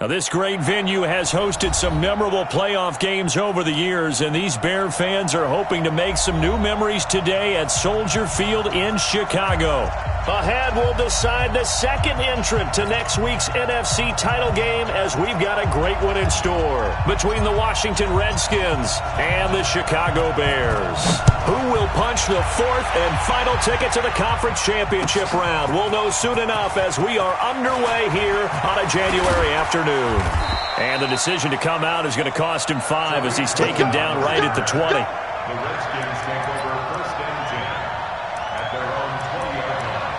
Now, this great venue has hosted some memorable playoff games over the years, and these Bear fans are hoping to make some new memories today at Soldier Field in Chicago. Ahead, we'll decide the second entrant to next week's NFC title game, as we've got a great one in store between the Washington Redskins and the Chicago Bears. Who will punch the fourth and final ticket to the conference championship round? We'll know soon enough as we are underway here on a January afternoon. And the decision to come out is going to cost him 5 as he's taken down right at the 20. The Redskins take over first and 10 at their own 20-yard line.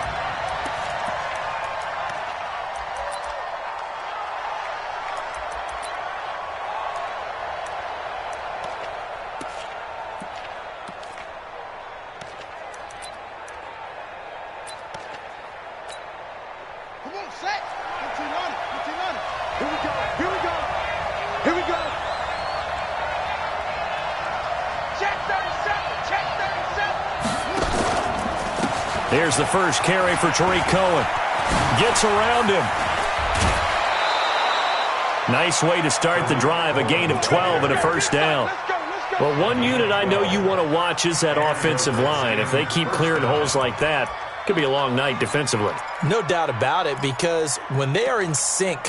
Come on, set. 15 on it. 15 on it. Here we go. Here we go. Here we go. Check 37. Check 37. Here's the first carry for Tariq Cohen. Gets around him. Nice way to start the drive. A gain of 12 and a first down. Well, one unit I know you want to watch is that offensive line. If they keep clearing holes like that, it could be a long night defensively. No doubt about it, because when they are in sync,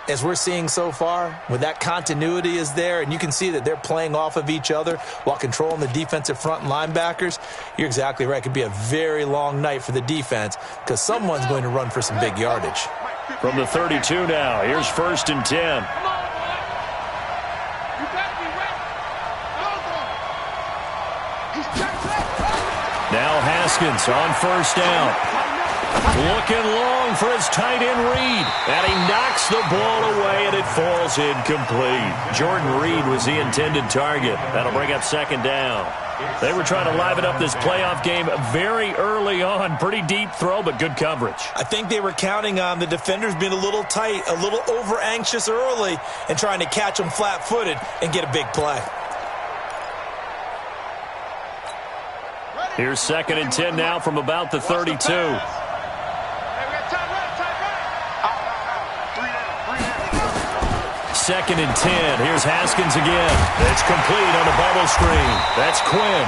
as we're seeing so far, when that continuity is there and you can see that they're playing off of each other while controlling the defensive front and linebackers, you're exactly right. It could be a very long night for the defense because someone's going to run for some big yardage. From the 32 now, here's first and 10. Now Haskins on first down. Looking long for his tight end Reed. And he knocks the ball away and it falls incomplete. Jordan Reed was the intended target. That'll bring up second down. They were trying to liven up this playoff game very early on. Pretty deep throw, but good coverage. I think they were counting on the defenders being a little tight, a little over-anxious early, and trying to catch them flat-footed and get a big play. Here's second and 10 now from about the 32. Second and 10. Here's Haskins again. It's complete on the bubble screen. That's Quinn.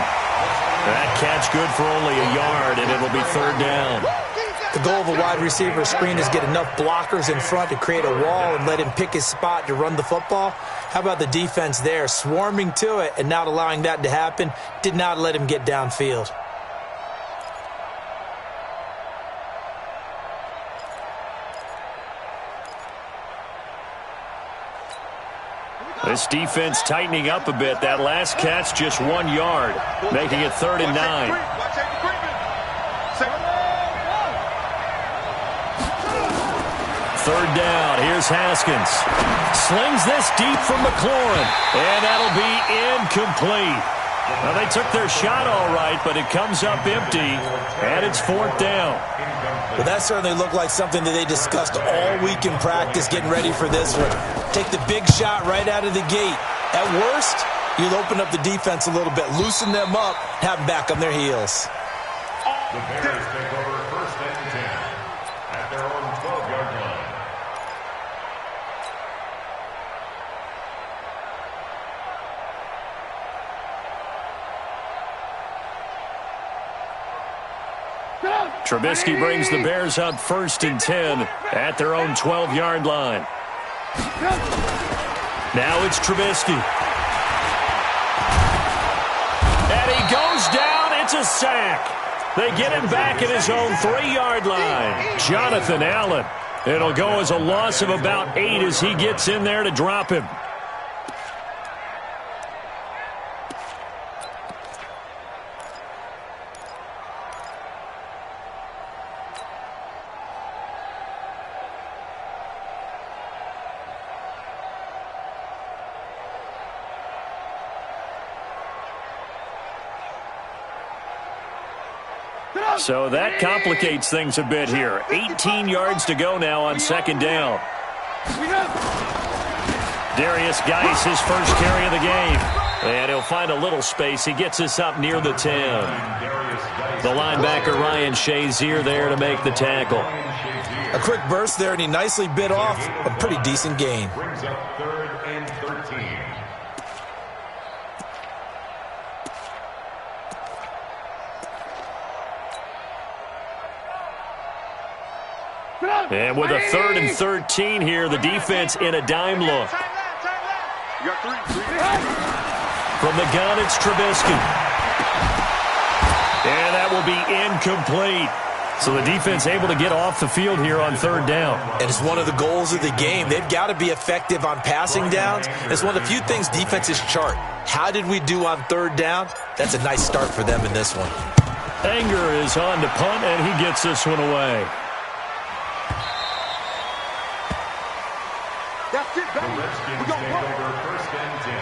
That catch good for only a yard, and it'll be third down. The goal of a wide receiver screen is get enough blockers in front to create a wall and let him pick his spot to run the football. How about the defense there, swarming to it and not allowing that to happen? Did not let him get downfield. This defense tightening up a bit. That last catch just 1 yard, making it third and 9. Third down. Here's Haskins. Slings this deep from McLaurin, and that'll be incomplete. Now, they took their shot all right, but it comes up empty, and it's fourth down. Well, that certainly looked like something that they discussed all week in practice, getting ready for this one. Take the big shot right out of the gate. At worst, you'll open up the defense a little bit, loosen them up, have them back on their heels. The Bears take over first and 10 at their own 12-yard line. Trubisky brings the Bears up first and 10 at their own 12-yard line. Now it's Trubisky. And he goes down. It's a sack. They get him back at his own 3-yard line. Jonathan Allen. It'll go as a loss of about 8 as he gets in there to drop him. So that complicates things a bit here. 18 yards to go now on second down. Darius Geis, his first carry of the game. And he'll find a little space. He gets us up near the 10. The linebacker, Ryan Shazier, there to make the tackle. A quick burst there, and he nicely bit off a pretty decent gain. Brings up 3rd and 13. And with a 3rd and 13 here, the defense in a dime look. You got 3. From the gun, it's Trubisky. And that will be incomplete. So the defense able to get off the field here on 3rd down. And it's one of the goals of the game. They've got to be effective on passing downs. It's one of the few things defenses chart. How did we do on 3rd down? That's a nice start for them in this one. Anger is on to punt, and he gets this one away. That's it, The baby. Redskins We're going take to over 1st and 10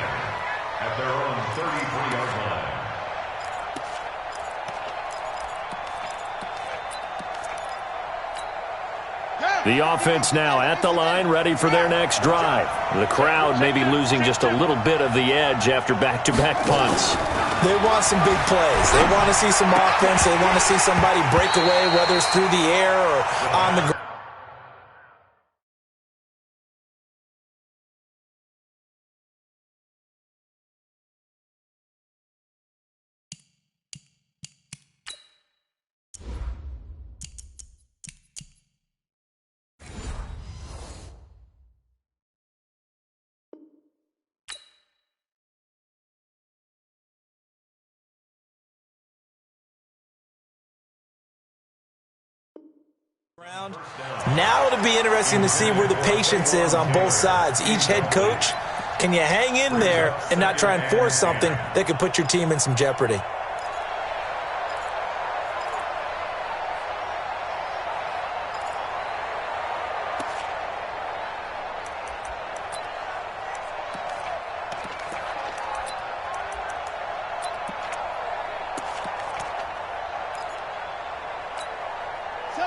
at their own 33-yard line. The offense now at the line, ready for their next drive. The crowd may be losing just a little bit of the edge after back-to-back punts. They want some big plays. They want to see some offense. They want to see somebody break away, whether it's through the air or on the ground. Now it'll be interesting to see where the patience is on both sides. Each head coach, can you hang in there and not try and force something that could put your team in some jeopardy?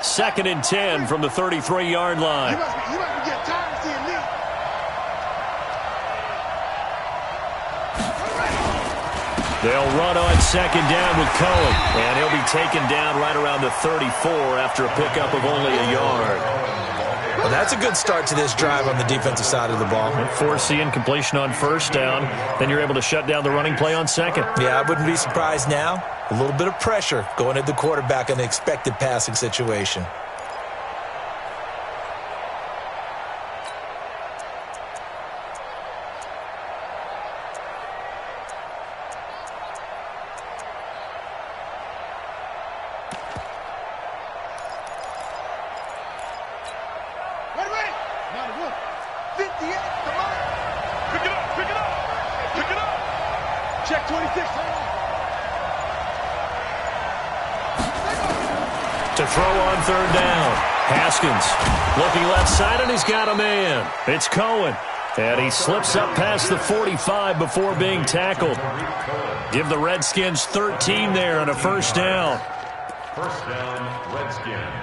Second and 10 from the 33-yard line. You must be getting tired of seeing me. They'll run on 2nd down with Cohen, and he'll be taken down right around the 34 after a pickup of only a yard. Well, that's a good start to this drive on the defensive side of the ball. Forcing incompletion on 1st down, then you're able to shut down the running play on 2nd. Yeah, I wouldn't be surprised now. A little bit of pressure going at the quarterback in an expected passing situation. Ready. 91. 58. Come on. Pick it up. Check 26. To throw on 3rd down. Haskins looking left side, and he's got a man. It's Cohen. And he slips up past the 45 before being tackled. Give the Redskins 13 there on a 1st down. 1st down, Redskins.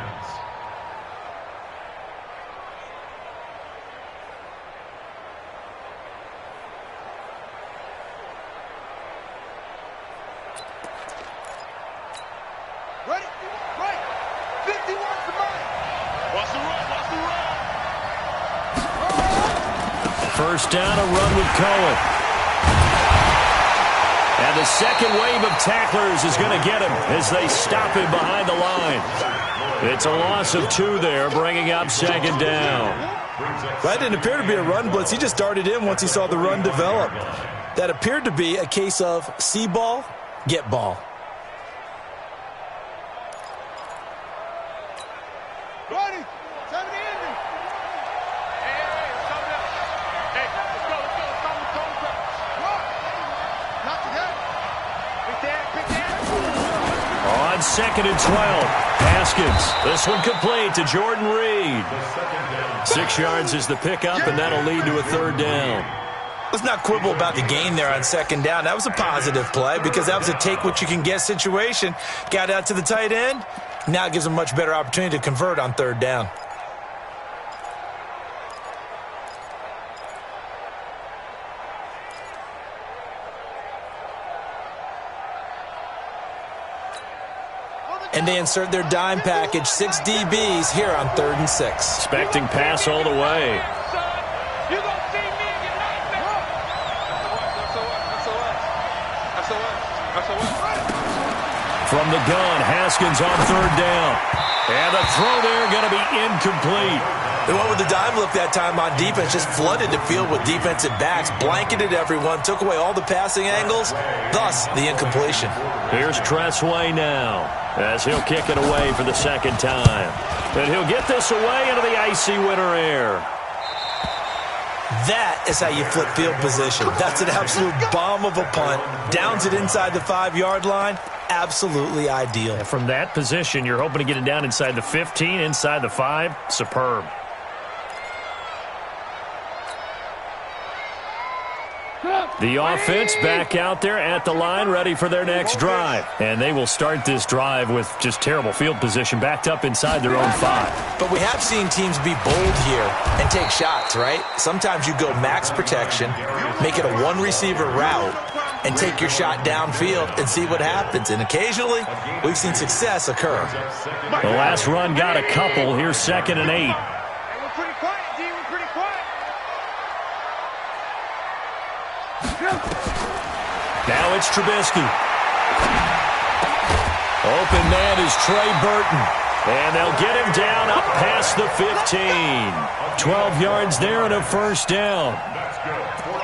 Ready. Right. 51 to mine. Watch the run. 1st down, a run with Cohen. And the second wave of tacklers is going to get him as they stop him behind the line. It's a loss of 2 there, bringing up 2nd down. That didn't appear to be a run blitz. He just darted in once he saw the run develop. That appeared to be a case of see ball, get ball. Ready. 70 ending. On 2nd and 12, Haskins. This one complete to Jordan Reed. 6 yards is the pickup, and that'll lead to a 3rd down. Let's not quibble about the gain there on 2nd down. That was a positive play because that was a take-what-you-can-get situation. Got out to the tight end. Now it gives them a much better opportunity to convert on 3rd down. And they insert their dime package, 6 DBs here on 3rd and 6. Expecting pass all the way. From the gun, Haskins on 3rd down. And the throw there going to be incomplete. They went with the dime look that time on defense, just flooded the field with defensive backs, blanketed everyone, took away all the passing angles, thus the incompletion. Here's Tressway now, as he'll kick it away for the 2nd time. And he'll get this away into the icy winter air. That is how you flip field position. That's an absolute bomb of a punt. Downs it inside the 5-yard line. Absolutely ideal. And from that position, you're hoping to get it down inside the 15, inside the 5. Superb. The offense back out there at the line, ready for their next drive. And they will start this drive with just terrible field position, backed up inside their own 5. But we have seen teams be bold here and take shots, right? Sometimes you go max protection, make it a 1-receiver route, and take your shot downfield and see what happens. And occasionally, we've seen success occur. The last run got a couple. Here's 2nd and 8. Now it's Trubisky. Open man is Trey Burton. And they'll get him down up past the 15. 12 yards there and a 1st down.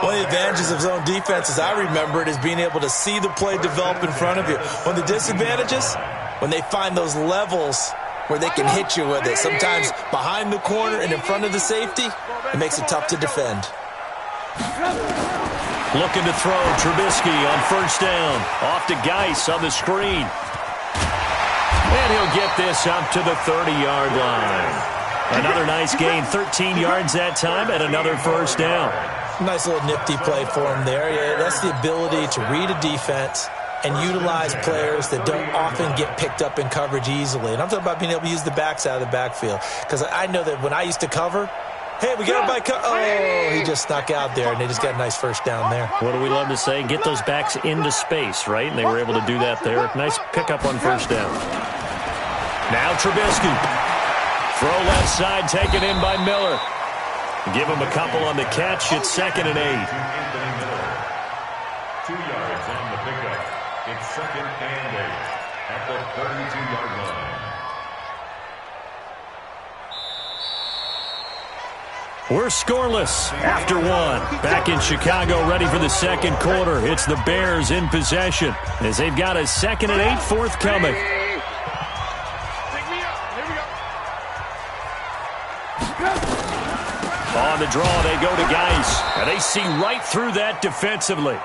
One of the advantages of zone defense, as I remember it, is being able to see the play develop in front of you. One of the disadvantages, when they find those levels where they can hit you with it, sometimes behind the corner and in front of the safety, it makes it tough to defend. Looking to throw, Trubisky on 1st down. Off to Geis on the screen. And he'll get this up to the 30-yard line. Another nice gain, 13 yards that time, and another 1st down. Nice little nifty play for him there. Yeah, that's the ability to read a defense and utilize players that don't often get picked up in coverage easily. And I'm talking about being able to use the backs out of the backfield. Because I know that when I used to cover, hey, we got it by oh, he just snuck out there, and they just got a nice 1st down there. What do we love to say? Get those backs into space, right? And they were able to do that there. Nice pickup on 1st down. Now Trubisky. Throw left side, taken in by Miller. Give him a couple on the catch. It's 2nd and 8. 2 yards on the pickup. It's 2nd and 8 at the 32-yard line. We're scoreless after 1. Back in Chicago, ready for the 2nd quarter. It's the Bears in possession as they've got a 2nd and 8 forthcoming. On the draw, they go to Geis. And they see right through that defensively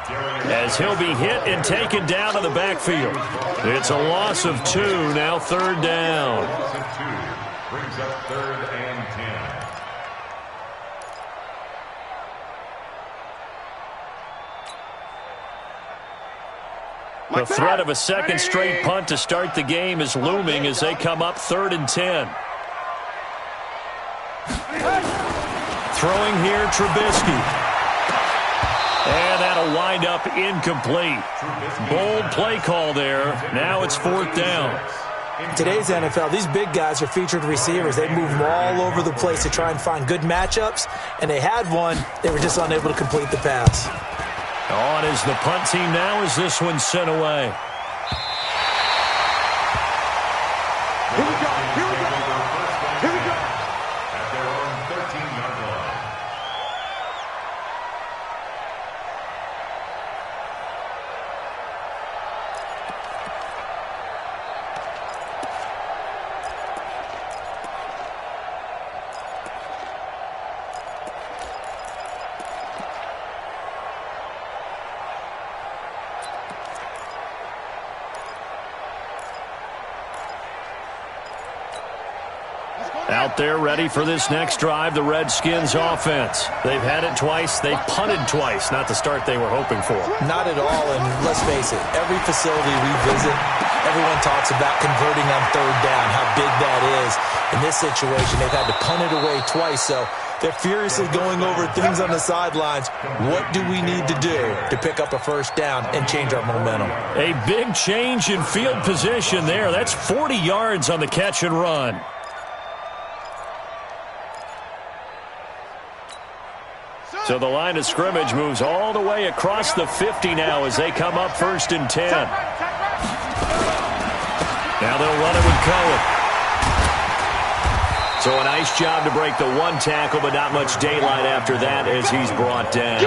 as he'll be hit and taken down to the backfield. It's a loss of 2, now 3rd down. Loss of 2 brings up 3rd and 10. The threat of a 2nd straight punt to start the game is looming as they come up 3rd and 10. Throwing here, Trubisky. And that'll wind up incomplete. Bold play call there. Now it's 4th down. In today's NFL, these big guys are featured receivers. They move them all over the place to try and find good matchups, and they had one. They were just unable to complete the pass. On is the punt team now as this one's sent away. Here we go. Here we go. Here we go. At their own 13-yard line. Out there ready for this next drive, the Redskins offense. They've had it twice. They've punted twice. Not the start they were hoping for. Not at all, and let's face it, every facility we visit, everyone talks about converting on 3rd down, how big that is. In this situation, they've had to punt it away twice, so They're furiously going over things on the sidelines. What do we need to do to pick up a first down and change our momentum? A big change in field position there. That's 40 yards on the catch and run. So the line of scrimmage moves all the way across the 50 now as they come up 1st and 10. Now they'll run it with Cohen. So a nice job to break the one tackle, but not much daylight after that as he's brought down.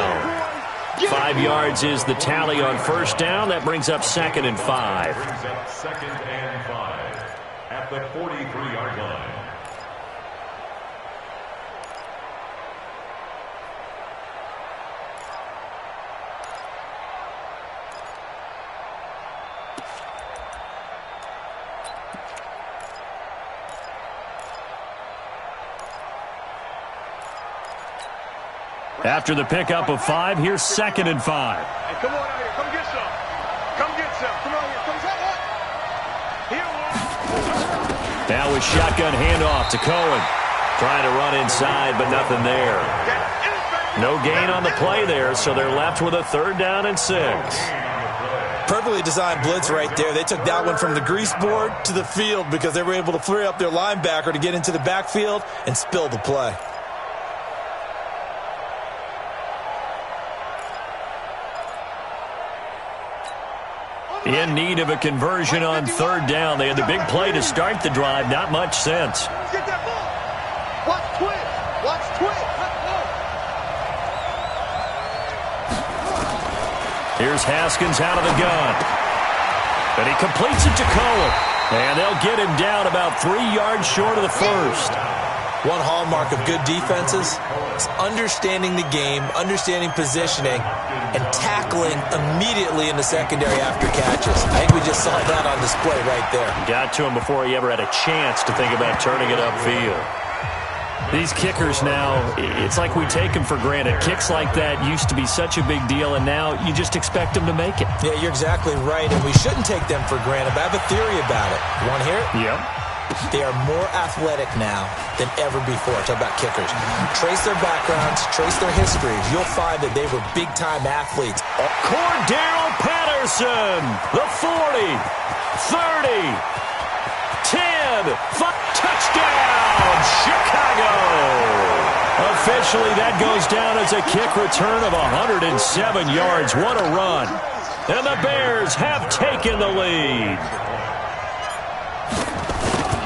5 yards is the tally on first down. That brings up 2nd and 5. Brings up 2nd and 5 at the 43-yard line. After the pickup of 5, here's 2nd and 5. Hey, come on out here. Come get some. Come get some. Come on here. Come here. Now with shotgun handoff to Cohen. Trying to run inside, but nothing there. No gain on the play there, so they're left with a 3rd down and 6. Perfectly designed blitz right there. They took that one from the grease board to the field because they were able to free up their linebacker to get into the backfield and spill the play. In need of a conversion on 3rd down. They had the big play to start the drive. Not much sense. Get that ball. Watch twin. Watch twin. Here's Haskins out of the gun. And he completes it to Cohen. And they'll get him down about 3 yards short of the first. One hallmark of good defenses is understanding the game, understanding positioning, and tackling immediately in the secondary after catches. I think we just saw that on display right there. Got to him before he ever had a chance to think about turning it upfield. These kickers now, it's like we take them for granted. Kicks like that used to be such a big deal, and now you just expect them to make it. Yeah, you're exactly right, and we shouldn't take them for granted, but I have a theory about it. You want to hear it? Yep. They are more athletic now than ever before. Talk about kickers. Trace their backgrounds, trace their histories. You'll find that they were big-time athletes. Cordero Patterson, the 40, 30, 10, 5, touchdown, Chicago. Officially, that goes down as a kick return of 107 yards. What a run. And the Bears have taken the lead.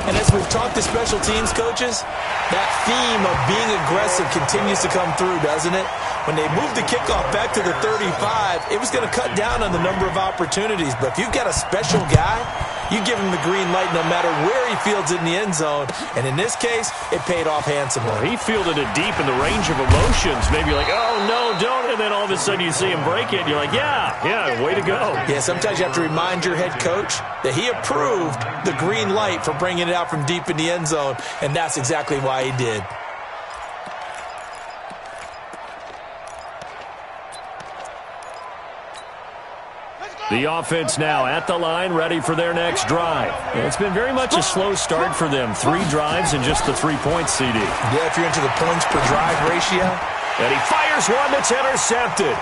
And as we've talked to special teams coaches, that theme of being aggressive continues to come through, doesn't it? When they moved the kickoff back to the 35, it was going to cut down on the number of opportunities. But if you've got a special guy, you give him the green light no matter where he fields it in the end zone. And in this case, it paid off handsomely. Well, he fielded it deep in the range of emotions. Maybe like, oh, no, don't. And then all of a sudden you see him break it. And you're like, yeah, way to go. Yeah, sometimes you have to remind your head coach that he approved the green light for bringing it out from deep in the end zone. And that's exactly why he did. The offense now at the line, ready for their next drive. It's been very much a slow start for them. 3 drives and just the 3-point CD. Yeah, if you're into the points per drive ratio. And he fires one that's intercepted.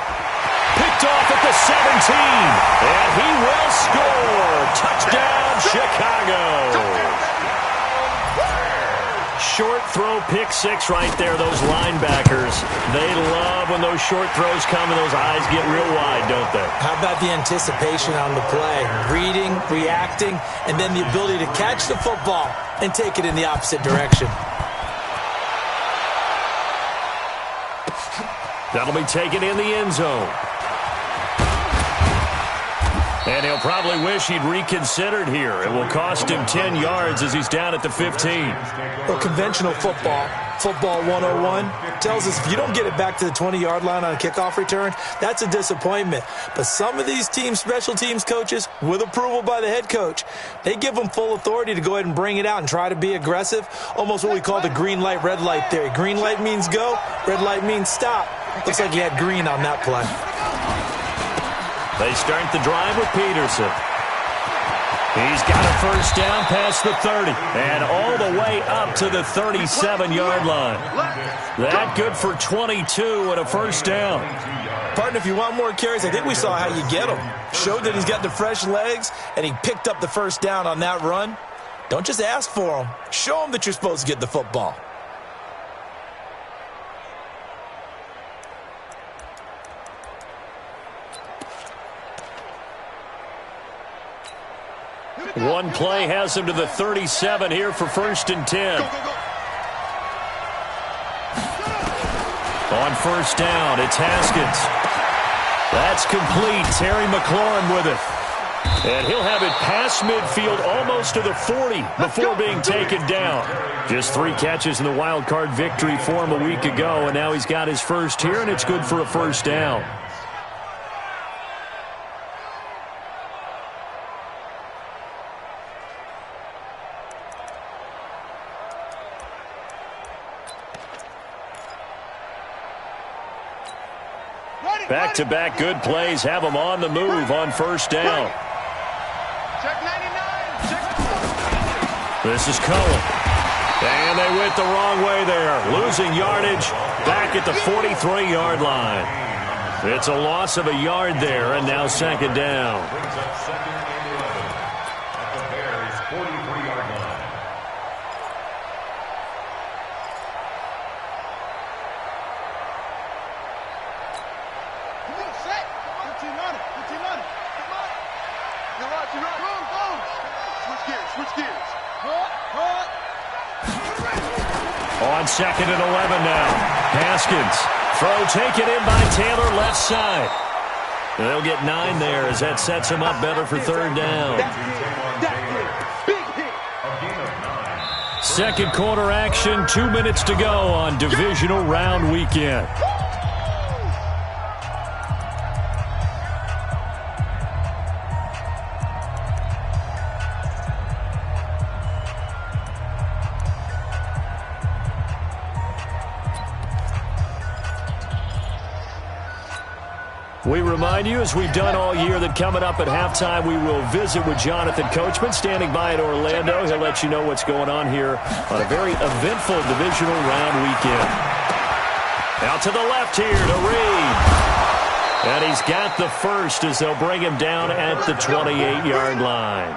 Picked off at the 17. And he will score. Touchdown, Chicago. Short throw, pick 6 right there. Those linebackers, they love when those short throws come and those eyes get real wide, don't they? How about the anticipation on the play? Reading, reacting, and then the ability to catch the football and take it in the opposite direction. That'll be taken in the end zone. And he'll probably wish he'd reconsidered here. It will cost him 10 yards as he's down at the 15. Well, conventional football 101, tells us if you don't get it back to the 20-yard line on a kickoff return, that's a disappointment. But some of these special teams coaches, with approval by the head coach, they give them full authority to go ahead and bring it out and try to be aggressive, almost what we call the green light, red light theory. Green light means go, red light means stop. Looks like he had green on that play. They start the drive with Peterson. He's got a first down past the 30 and all the way up to the 37-yard line. That good for 22 and a first down. Partner, if you want more carries, I think we saw how you get them. Showed that he's got the fresh legs, and he picked up the first down on that run. Don't just ask for them. Show them that you're supposed to get the football. One play has him to the 37 here for first and 10. On first down, it's Haskins. That's complete. Terry McLaurin with it. And he'll have it past midfield almost to the 40 before being taken down. Just 3 catches in the wild card victory for him a week ago, and now he's got his first here, and it's good for a first down. Back-to-back good plays have him on the move on first down. This is Cohen. And they went the wrong way there. Losing yardage back at the 43-yard line. It's a loss of a yard there, and now second down. On second and 11 now. Haskins. Throw taken in by Taylor, left side. They'll get 9 there as that sets him up better for third down. Second quarter action, 2 minutes to go on divisional round weekend. We remind you, as we've done all year, that coming up at halftime, we will visit with Jonathan Coachman, standing by in Orlando. He'll let you know what's going on here on a very eventful divisional round weekend. Out to the left here to Reed. And he's got the first as they'll bring him down at the 28-yard line.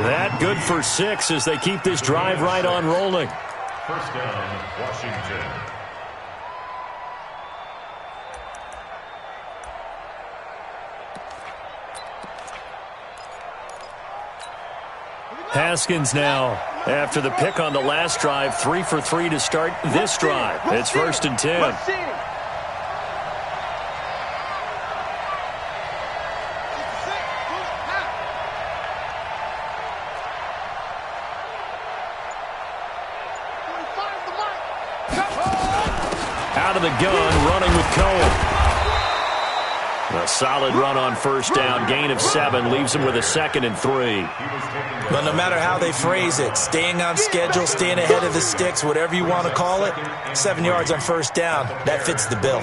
That good for 6 as they keep this drive right on rolling. First down, Washington. Haskins now, after the pick on the last drive, 3 for 3 to start this drive. It's first and 10. Out of the gun, running with Cohen. A solid run on first down, gain of 7, leaves him with a second and 3. But no matter how they phrase it, staying on schedule, staying ahead of the sticks, whatever you want to call it, 7 yards on first down, that fits the bill.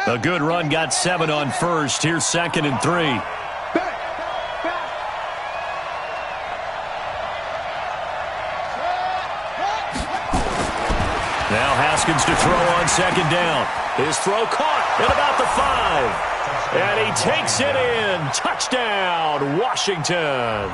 A good run, got 7 on first. Here's second and 3. Now Haskins to throw on second down. His throw caught at about the 5. And he takes it in. Touchdown, Washington.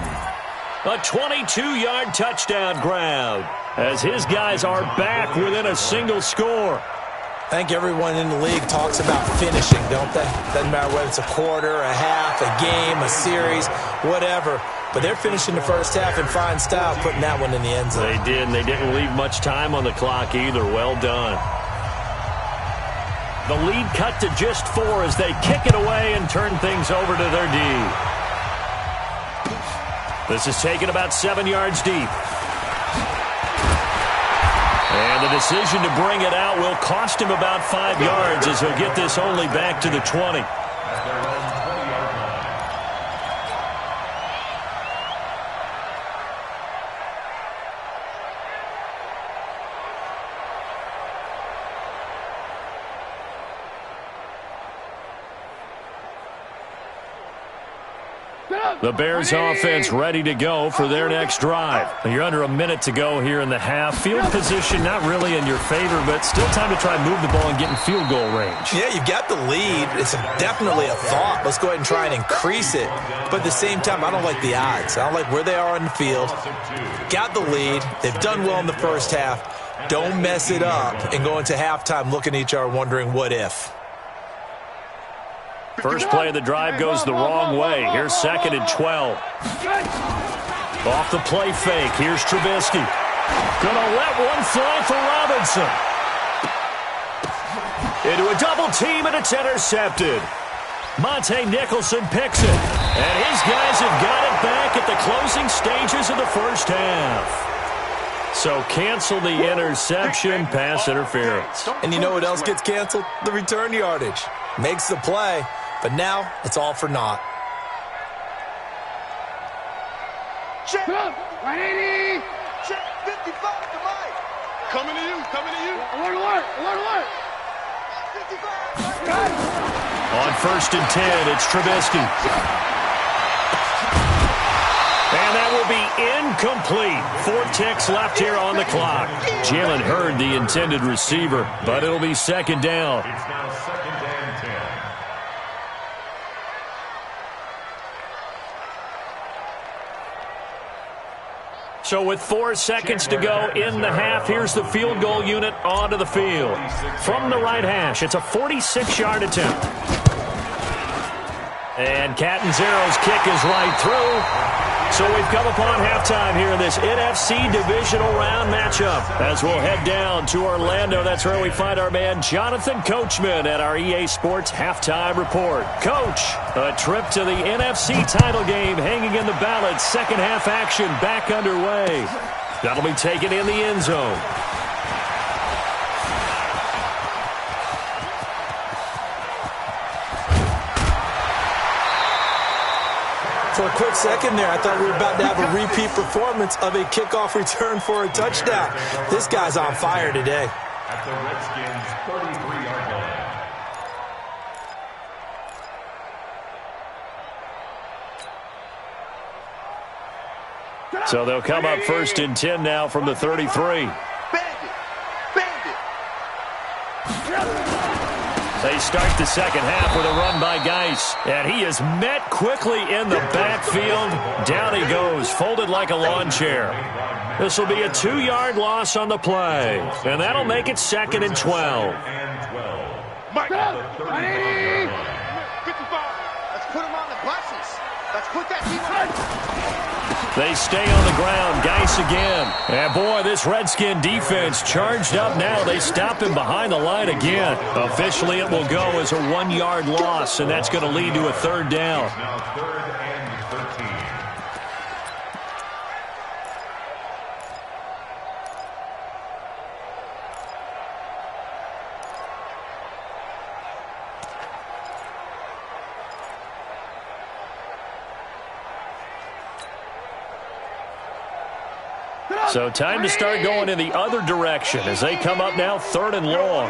A 22-yard touchdown grab as his guys are back within a single score. I think everyone in the league talks about finishing, don't they? Doesn't matter whether it's a quarter, a half, a game, a series, whatever. But they're finishing the first half in fine style, putting that one in the end zone. They did, and they didn't leave much time on the clock either. Well done. The lead cut to just 4 as they kick it away and turn things over to their D. This is taken about 7 yards deep. And the decision to bring it out will cost him about 5 yards as he'll get this only back to the 20. The Bears offense ready to go for their next drive. You're under a minute to go here in the half. Field position not really in your favor, but still time to try and move the ball and get in field goal range. Yeah, you've got the lead. It's definitely a thought. Let's go ahead and try and increase it. But at the same time, I don't like the odds. I don't like where they are on the field. Got the lead. They've done well in the first half. Don't mess it up and go into halftime looking at each other wondering what if. First play of the drive goes the wrong way. Here's 2nd and 12. Off the play fake. Here's Trubisky. Gonna let one fly for Robinson. Into a double team, and it's intercepted. Monte Nicholson picks it. And his guys have got it back at the closing stages of the first half. So cancel the interception, pass interference. And you know what else gets canceled? The return yardage. Makes the play, but now it's all for naught. Check. 180. Check. 55 to Mike. Coming to you. Alert. 55. On 1st and 10, it's Trubisky. And that will be incomplete. 4 ticks left here on the clock. Jalen Hurd, the intended receiver, but it'll be 2nd down. It's now 2nd and 10. So with 4 seconds to go in the half, here's the field goal unit onto the field. From the right hash, it's a 46-yard attempt. And Catanzaro's kick is right through. So we've come upon halftime here in this NFC divisional round matchup. As we'll head down to Orlando, that's where we find our man Jonathan Coachman at our EA Sports Halftime Report. Coach, a trip to the NFC title game hanging in the balance. Second half action back underway. That'll be taken in the end zone. For a quick second there, I thought we were about to have a repeat performance of a kickoff return for a touchdown. This guy's on fire today. At the Redskins' 33-yard line. So they'll come up 1st and 10 now from the 33. They start the second half with a run by Geis. And he is met quickly in the backfield. Down he goes, folded like a lawn chair. This will be a 2-yard loss on the play. And that'll make it 2nd and 12. Mike, 180. 55. Let's put him on the buses. Let's put that team on. They stay on the ground. Geis again. And boy, this Redskin defense charged up now. They stop him behind the line again. Officially, it will go as a 1-yard loss, and that's going to lead to a 3rd down. Now 3rd and 13. So time to start going in the other direction as they come up now 3rd and long.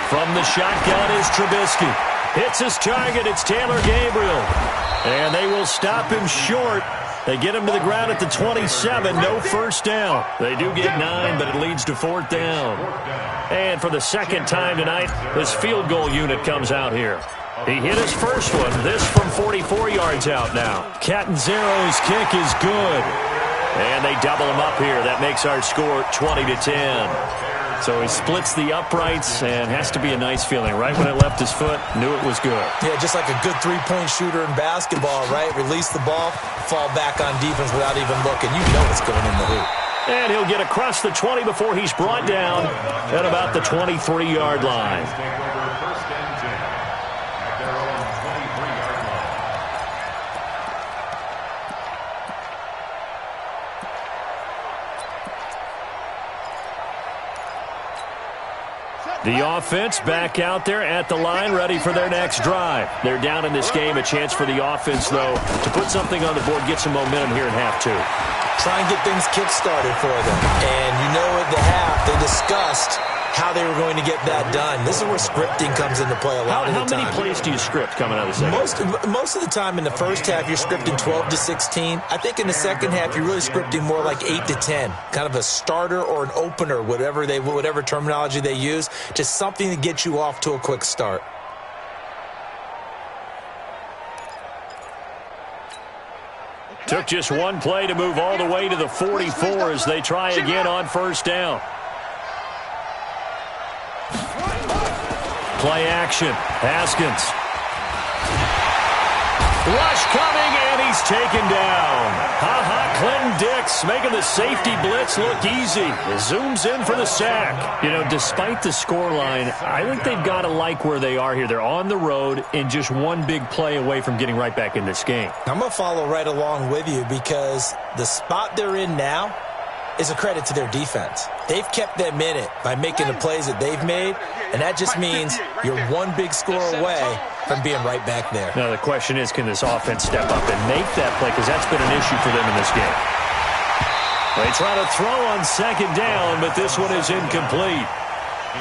From the shotgun is Trubisky. Hits his target. It's Taylor Gabriel. And they will stop him short. They get him to the ground at the 27. No first down. They do get 9, but it leads to 4th down. And for the 2nd time tonight, this field goal unit comes out here. He hit his first one. This from 44 yards out now. Catanzaro's kick is good. And they double him up here. That makes our score 20-10. So he splits the uprights, and has to be a nice feeling. Right when it left his foot, knew it was good. Yeah, just like a good 3-point shooter in basketball, right? Release the ball, fall back on defense without even looking. You know it's going in the hoop. And he'll get across the 20 before he's brought down at about the 23-yard line. The offense back out there at the line, ready for their next drive. They're down in this game. A chance for the offense, though, to put something on the board, get some momentum here in half 2. Try and get things kick-started for them. And you know at the half, they discussed how they were going to get that done. This is where scripting comes into play a lot of the time. How many plays do you script coming out of the second? Most of the time in the first half, you're scripting 12 to 16. I think in the second half, you're really scripting more like 8 to 10. Kind of a starter or an opener, whatever terminology they use. Just something to get you off to a quick start. Took just one play to move all the way to the 44 as they try again on first down. Play action. Haskins. Rush coming, and he's taken down. Clinton Dix making the safety blitz look easy. He zooms in for the sack. You know, despite the scoreline, I think they've got to like where they are here. They're on the road and just one big play away from getting right back in this game. I'm going to follow right along with you because the spot they're in now is a credit to their defense. They've kept them in it by making the plays that they've made, and that just means you're one big score away from being right back there. Now the question is, can this offense step up and make that play? Because that's been an issue for them in this game. They try to throw on second down, but this one is incomplete.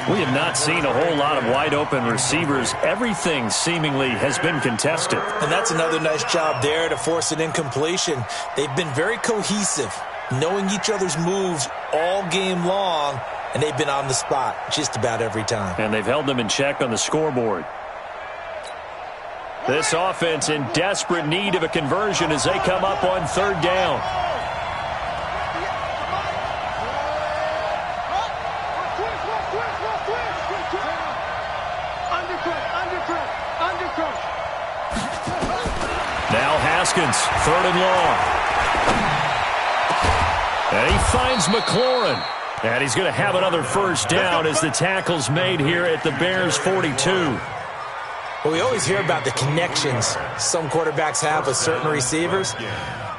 We have not seen a whole lot of wide-open receivers. Everything seemingly has been contested. And that's another nice job there to force an incompletion. They've been very cohesive, knowing each other's moves all game long, and they've been on the spot just about every time. And they've held them in check on the scoreboard. This offense in desperate need of a conversion as they come up on third down. Now Haskins, third and long. And he finds McLaurin. And he's going to have another first down as the tackle's made here at the Bears' 42. Well, we always hear about the connections some quarterbacks have with certain receivers.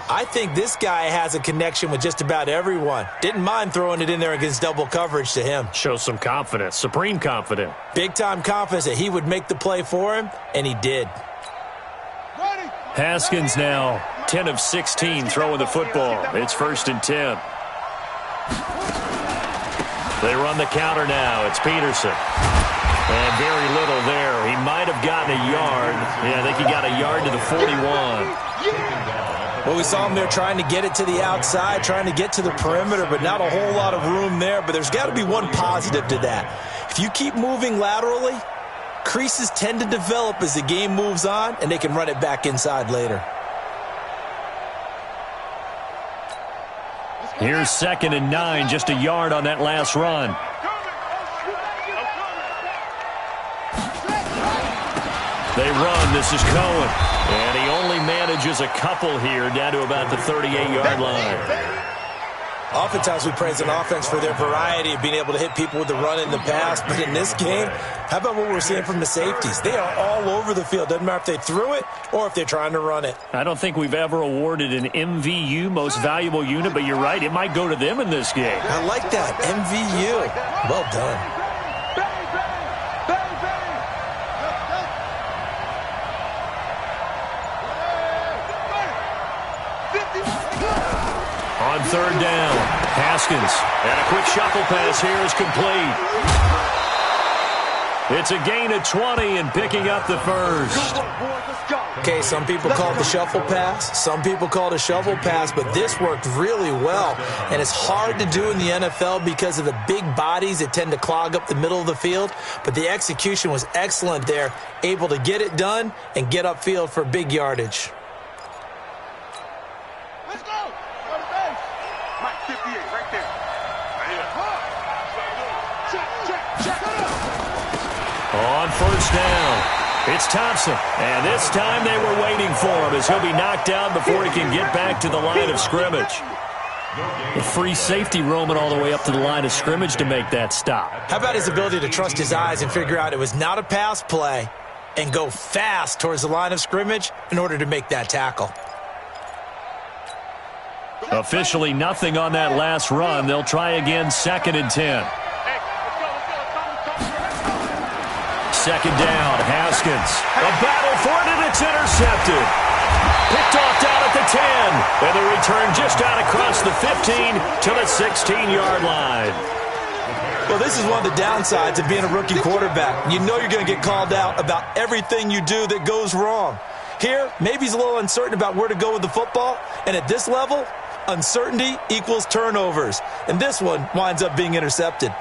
I think this guy has a connection with just about everyone. Didn't mind throwing it in there against double coverage to him. Shows some confidence, supreme confidence. Big-time confidence that he would make the play for him, and he did. Haskins now 10 of 16 throwing the football. It's 1st and 10. They run the counter now. It's Peterson. And very little there. He might have gotten a yard. Yeah, I think he got a yard to the 41. Well, we saw him there trying to get it to the outside, trying to get to the perimeter, but not a whole lot of room there. But there's got to be one positive to that. If you keep moving laterally, creases tend to develop as the game moves on, and they can run it back inside later. Here's 2nd and 9, just a yard on that last run. They run. This is Cohen. And he only manages a couple here down to about the 38-yard line. Oftentimes we praise an offense for their variety of being able to hit people with the run and the pass. But in this game, how about what we're seeing from the safeties? They are all over the field. Doesn't matter if they threw it or if they're trying to run it. I don't think we've ever awarded an MVU, most valuable unit, but you're right. It might go to them in this game. I like that. MVU. Well done. On third down, Haskins. And a quick shuffle pass here is complete. It's a gain of 20 and picking up the first. Okay, some people call it the shuffle pass. Some people call it a shovel pass, but this worked really well. And it's hard to do in the NFL because of the big bodies that tend to clog up the middle of the field. But the execution was excellent there, able to get it done and get upfield for big yardage. On first down, it's Thompson. And this time they were waiting for him as he'll be knocked down before he can get back to the line of scrimmage. A free safety roaming all the way up to the line of scrimmage to make that stop. How about his ability to trust his eyes and figure out it was not a pass play and go fast towards the line of scrimmage in order to make that tackle? Officially nothing on that last run. They'll try again, 2nd and 10. Second down, Haskins. A battle for it, and it's intercepted. Picked off down at the 10. And the return just out across the 15 to the 16-yard line. Well, this is one of the downsides of being a rookie quarterback. You know you're going to get called out about everything you do that goes wrong. Here, maybe he's a little uncertain about where to go with the football, and at this level, uncertainty equals turnovers. And this one winds up being intercepted.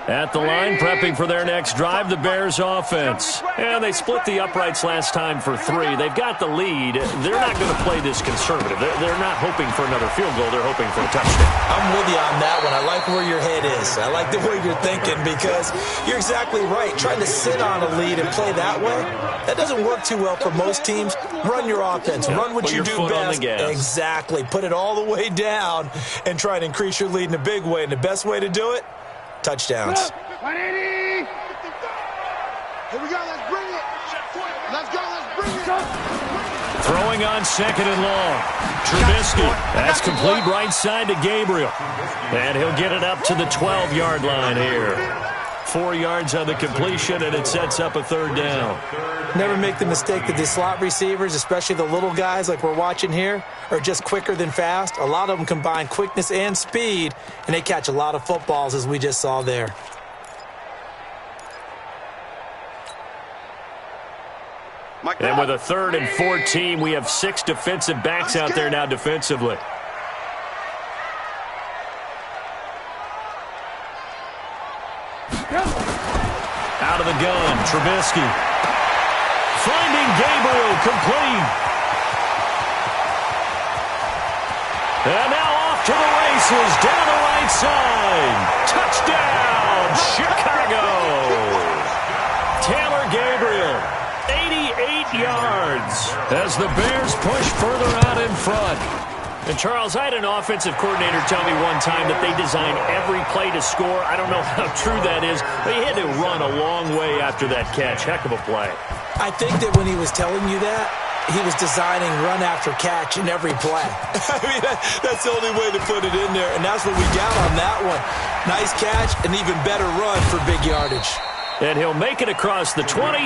At the line, prepping for their next drive, the Bears offense. And they split the uprights last time for 3. They've got the lead. They're not going to play this conservative. They're not hoping for another field goal. They're hoping for a touchdown. I'm with you on that one. I like where your head is. I like the way you're thinking because you're exactly right. Trying to sit on a lead and play that way, that doesn't work too well for most teams. Run your offense. Run what you do best. Exactly. Put it all the way down and try to increase your lead in a big way. And the best way to do it, touchdowns. 180. Here we go. Let's bring it. Let's go. Let's bring it. Throwing on 2nd and long. Trubisky. That's complete right side to Gabriel. And he'll get it up to the 12-yard line here. 4 yards on the completion, and it sets up a 3rd down. Never make the mistake that the slot receivers, especially the little guys like we're watching here, are just quicker than fast. A lot of them combine quickness and speed, and they catch a lot of footballs, as we just saw there. And with a 3rd and 14, we have 6 defensive backs out there now defensively. Out of the gun, Trubisky. Finding Gabriel, complete. And now off to the races, down the right side. Touchdown, Chicago. Taylor Gabriel, 88 yards as the Bears push further out in front. And, Charles, I had an offensive coordinator tell me one time that they design every play to score. I don't know how true that is, but he had to run a long way after that catch. Heck of a play. I think that when he was telling you that, he was designing run after catch in every play. I mean, that's the only way to put it in there, and that's what we got on that one. Nice catch, an even better run for big yardage. And he'll make it across the 20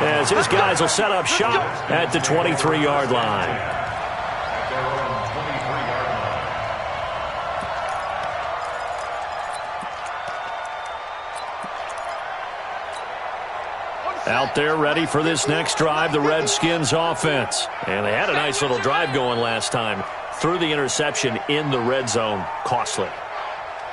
as his guys will set up shop at the 23-yard line. Out there ready for this next drive, the Redskins offense. And they had a nice little drive going last time. Threw the interception in the red zone. Costly.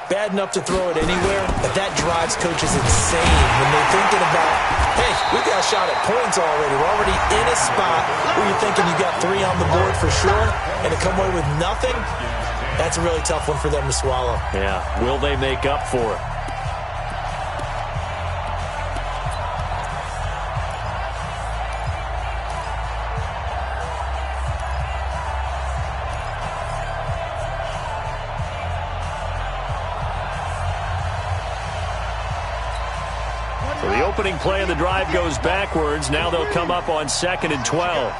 Bad enough to throw it anywhere, but that drives coaches insane when they're thinking about, hey, we've got a shot at points already. We're already in a spot where you're thinking you got 3 on the board for sure, and to come away with nothing, that's a really tough one for them to swallow. Yeah, will they make up for it? Opening play of the drive goes backwards. Now they'll come up on 2nd and 12.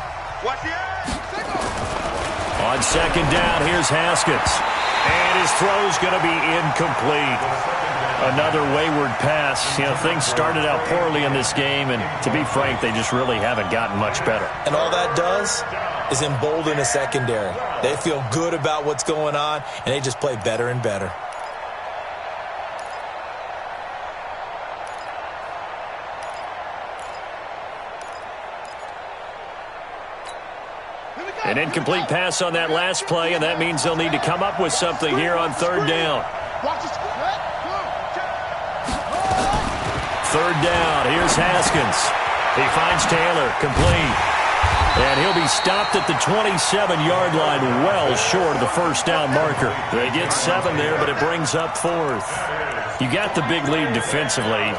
On 2nd down, here's Haskins. And his throw's going to be incomplete. Another wayward pass. You know, things started out poorly in this game, and to be frank, they just really haven't gotten much better. And all that does is embolden a secondary. They feel good about what's going on, and they just play better and better. An incomplete pass on that last play, and that means they'll need to come up with something here on 3rd down. 3rd down, here's Haskins. He finds Taylor, complete. And he'll be stopped at the 27-yard line, well short of the 1st down marker. They get 7 there, but it brings up 4th. You got the big lead defensively,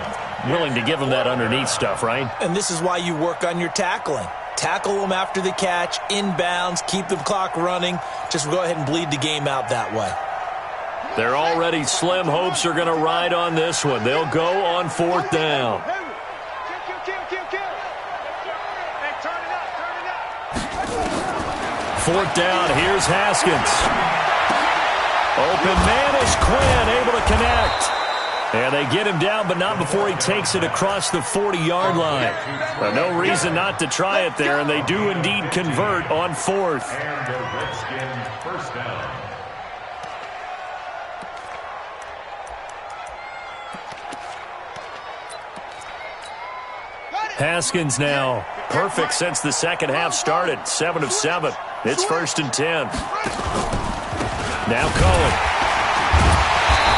willing to give them that underneath stuff, right? And this is why you work on your tackling. Tackle them after the catch, inbounds, keep the clock running. Just go ahead and bleed the game out that way. Their already slim hopes are going to ride on this one. They'll go on 4th down. 4th down, here's Haskins. Open man is Quinn, able to connect. And they get him down, but not before he takes it across the 40-yard line. But no reason not to try it there, and they do indeed convert on 4th. And the Redskins 1st down. Haskins now perfect since the second half started. 7 of 7. It's 1st and 10. Now Cohen.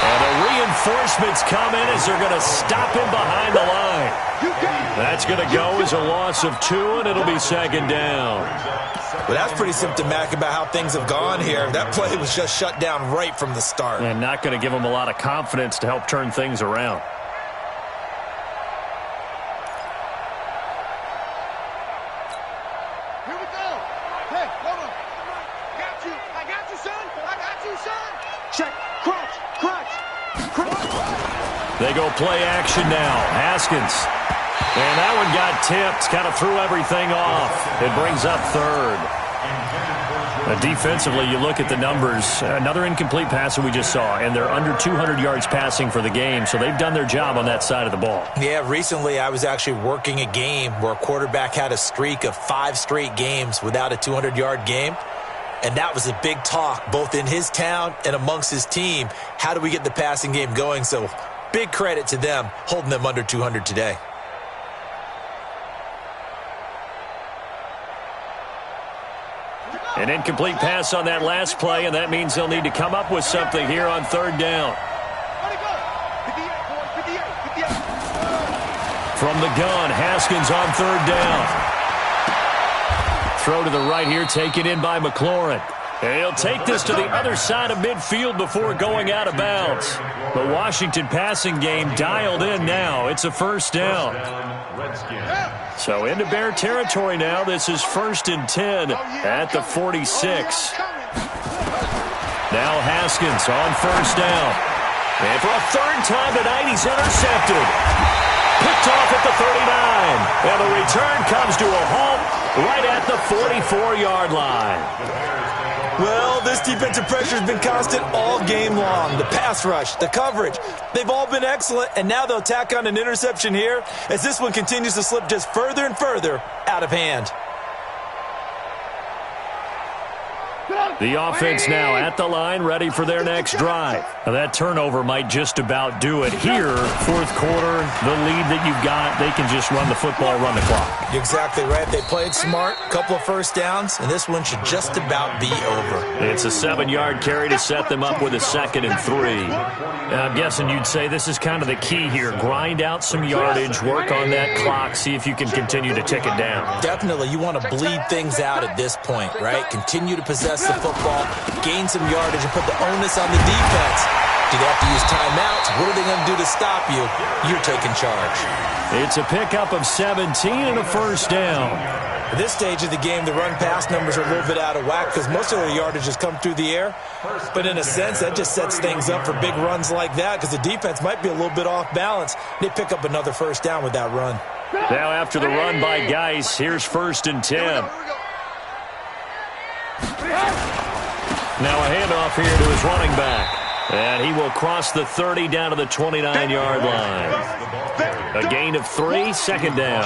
And the reinforcements come in as they're going to stop him behind the line. That's going to go as a loss of 2, and it'll be 2nd down. Well, that's pretty symptomatic about how things have gone here. That play was just shut down right from the start. And not going to give him a lot of confidence to help turn things around. Here we go. Hey, hold on. Got you. I got you, son. I got you, son. Check. Crunch. Crunch. Crunch. They go play action now. Haskins. And that one got tipped. Kind of threw everything off. It brings up 3rd. Defensively, you look at the numbers. Another incomplete pass that we just saw, and they're under 200 yards passing for the game, so they've done their job on that side of the ball. Yeah, recently I was actually working a game where a quarterback had a streak of 5 straight games without a 200-yard game, and that was a big talk, both in his town and amongst his team. How do we get the passing game going? So big credit to them holding them under 200 today. An incomplete pass on that last play, and that means they'll need to come up with something here on 3rd down. From the gun, Haskins on 3rd down. Throw to the right here, taken in by McLaurin. And he'll take this to the other side of midfield before going out of bounds. The Washington passing game dialed in now. It's a 1st down. So into Bear territory now. This is 1st and 10 at the 46. Now Haskins on 1st down. And for a 3rd time tonight, he's intercepted. Picked off at the 39. And the return comes to a halt right at the 44-yard line. Well, this defensive pressure has been constant all game long. The pass rush, the coverage, they've all been excellent, and now they'll tack on an interception here as this one continues to slip just further and further out of hand. The offense now at the line, ready for their next drive. Now that turnover might just about do it here. 4th quarter, the lead that you've got, they can just run the football, run the clock. You're exactly right. They played smart, couple of 1st downs, and this one should just about be over. It's a 7-yard carry to set them up with a 2nd and 3. I'm guessing you'd say this is kind of the key here. Grind out some yardage, work on that clock, see if you can continue to tick it down. Definitely. You want to bleed things out at this point, right? Continue to possess the football, gain some yardage, and put the onus on the defense. Do they have to use timeouts? What are they going to do to stop you? You're taking charge. It's a pickup of 17 and a 1st down. At this stage of the game, the run-pass numbers are a little bit out of whack because most of the yardage has come through the air. But in a sense, that just sets things up for big runs like that because the defense might be a little bit off balance. They pick up another 1st down with that run. Now after the run by Geis, here's 1st and 10. Now a handoff here to his running back. And he will cross the 30 down to the 29-yard line. A gain of 3, 2nd down.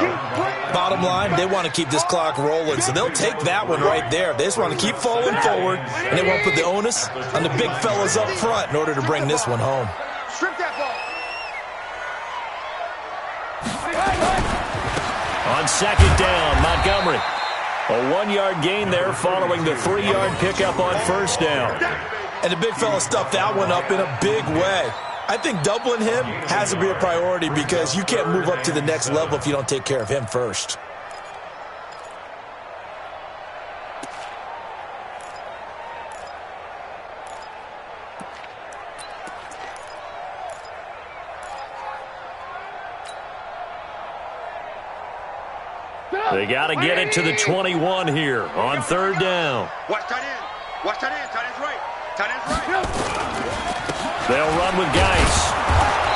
Bottom line, they want to keep this clock rolling, so they'll take that one right there. They just want to keep falling forward, and they want to put the onus on the big fellas up front in order to bring this one home. Strip that ball. On 2nd down, Montgomery. A 1-yard gain there following the 3-yard pickup on 1st down. And the big fella stuffed that one up in a big way. I think doubling him has to be a priority because you can't move up to the next level if you don't take care of him first. They got to get it to the 21 here on 3rd down. Watch tight end. Watch tight end. Tight end's right. Tight end's right. They'll run with Geis.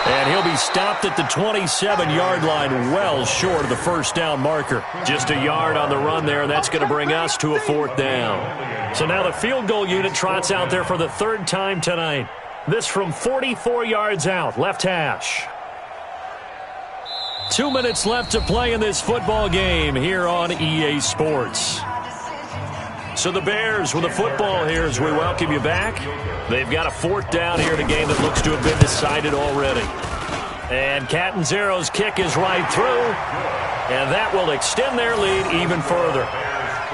And he'll be stopped at the 27-yard line, well short of the 1st down marker. Just a yard on the run there, and that's going to bring us to a 4th down. So now the field goal unit trots out there for the 3rd time tonight. This from 44 yards out, left hash. 2 minutes left to play in this football game here on EA Sports. So the Bears with the football here as we welcome you back. They've got a 4th down here in a game that looks to have been decided already. And Catanzaro's kick is right through, and that will extend their lead even further.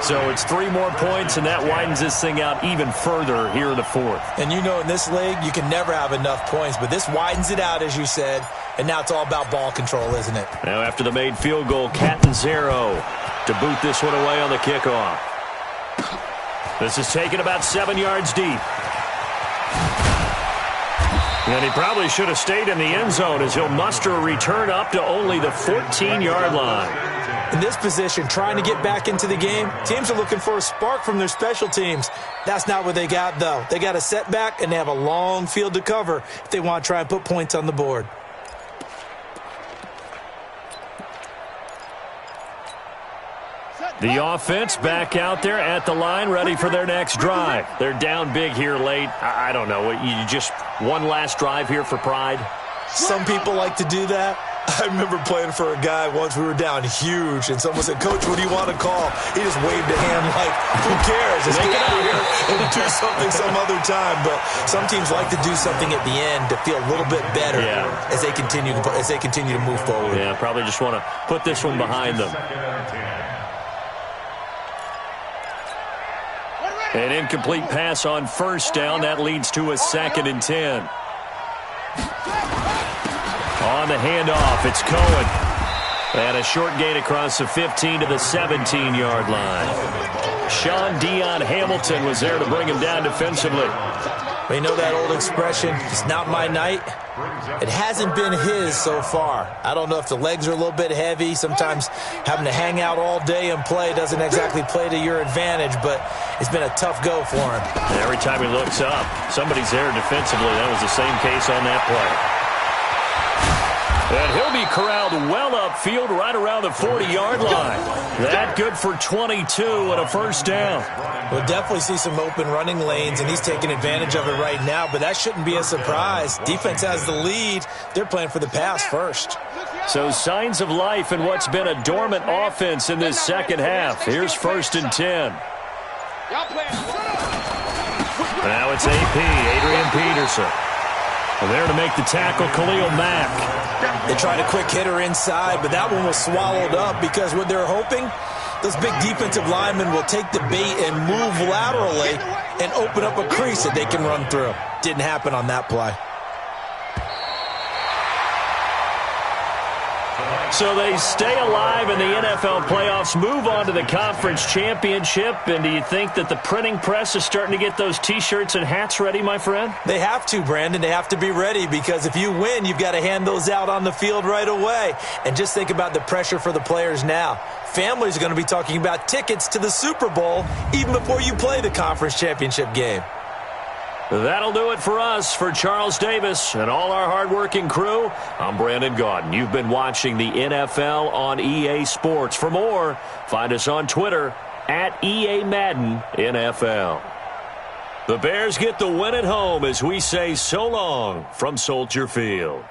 So it's 3 more points, and that widens this thing out even further here in the fourth. And you know in this league, you can never have enough points, but this widens it out, as you said, and now it's all about ball control, isn't it? Now after the made field goal, Catanzaro to boot this one away on the kickoff. This is taken about 7 yards deep. And he probably should have stayed in the end zone as he'll muster a return up to only the 14-yard line. In this position, trying to get back into the game, teams are looking for a spark from their special teams. That's not what they got, though. They got a setback, and they have a long field to cover if they want to try and put points on the board. The offense back out there at the line, ready for their next drive. They're down big here late. I don't know. You just one last drive here for pride? Some people like to do that. I remember playing for a guy once. We were down huge, and someone said, "Coach, what do you want to call?" He just waved a hand like, who cares? Let's get out of here and do something some other time. But some teams like to do something at the end to feel a little bit better as they continue to move forward. Yeah, probably just want to put this one behind them. An incomplete pass on first down. That leads to a 2nd and 10. On the handoff, it's Cohen. And a short gain across the 15 to the 17-yard line. Sean Dion Hamilton was there to bring him down defensively. Well, you know that old expression, it's not my night? It hasn't been his so far. I don't know if the legs are a little bit heavy. Sometimes having to hang out all day and play doesn't exactly play to your advantage, but it's been a tough go for him. And every time he looks up, somebody's there defensively. That was the same case on that play. And he'll be corralled well upfield right around the 40-yard line. That good for 22 and a first down. We'll definitely see some open running lanes, and he's taking advantage of it right now, but that shouldn't be a surprise. Defense has the lead. They're playing for the pass first. So signs of life in what's been a dormant offense in this second half. Here's 1st and 10. Now it's AP, Adrian Peterson. And there to make the tackle, Khalil Mack. They tried a quick hitter inside, but that one was swallowed up because what they're hoping, those big defensive linemen will take the bait and move laterally and open up a crease that they can run through. Didn't happen on that play. So they stay alive in the NFL playoffs, move on to the conference championship. And do you think that the printing press is starting to get those T-shirts and hats ready, my friend? They have to, Brandon. They have to be ready because if you win, you've got to hand those out on the field right away. And just think about the pressure for the players now. Families are going to be talking about tickets to the Super Bowl even before you play the conference championship game. That'll do it for us. For Charles Davis and all our hardworking crew, I'm Brandon Gaudin. You've been watching the NFL on EA Sports. For more, find us on Twitter at EA Madden NFL. The Bears get the win at home as we say so long from Soldier Field.